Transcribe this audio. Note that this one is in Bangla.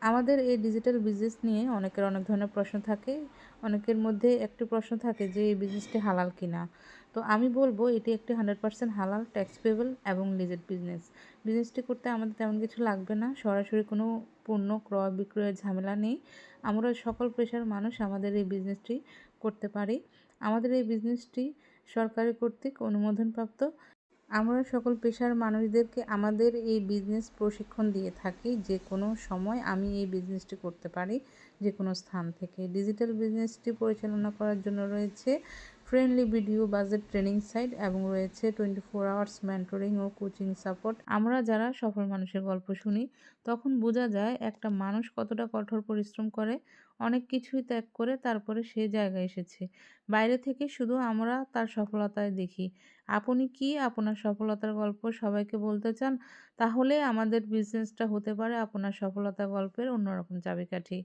আমাদের এই ডিজিটাল বিজনেস নিয়ে অনেকের অনেক ধরনের প্রশ্ন থাকে। অনেকের মধ্যে একটি প্রশ্ন থাকে যে এই বিজনেসটি হালাল কিনা। তো আমি বলবো এটি একটি 100% হালাল, ট্যাক্স পেবল এবং লিজেড বিজনেস। বিজনেসটি করতে আমাদের তেমন কিছু লাগবে না, সরাসরি কোনো পণ্য ক্রয় বিক্রয়ের ঝামেলা নেই। আমরা সকল পেশার মানুষ আমাদের এই বিজনেসটি করতে পারি। আমাদের এই বিজনেসটি সরকারি কর্তৃক অনুমোদনপ্রাপ্ত। আমরা সকল পেশার মানুষদেরকে আমাদের এই বিজনেস প্রশিক্ষণ দিয়ে থাকি। যে কোনো সময় আমি এই বিজনেসটি করতে পারি, যে কোনো স্থান থেকে। ডিজিটাল বিজনেসটি পরিচালনা করার জন্য রয়েছে friendly video budget training site এবং রয়েছে 24 আওয়ার্স মেন্টরিং ও কোচিং সাপোর্ট। আমরা যারা সফল মানুষের গল্প শুনি তখন বোঝা যায় একটা মানুষ কতটা কঠোর পরিশ্রম করে, অনেক কিছুই ত্যাগ করে তারপরে সে জায়গায় এসেছে। বাইরে থেকে শুধু আমরা তার সফলতায় দেখি। আপনি কি আপনার সফলতার গল্প সবাইকে বলতে চান? তাহলে আমাদের বিজনেসটা হতে পারে আপনার সফলতার গল্পের অন্যরকম চাবিকাঠি।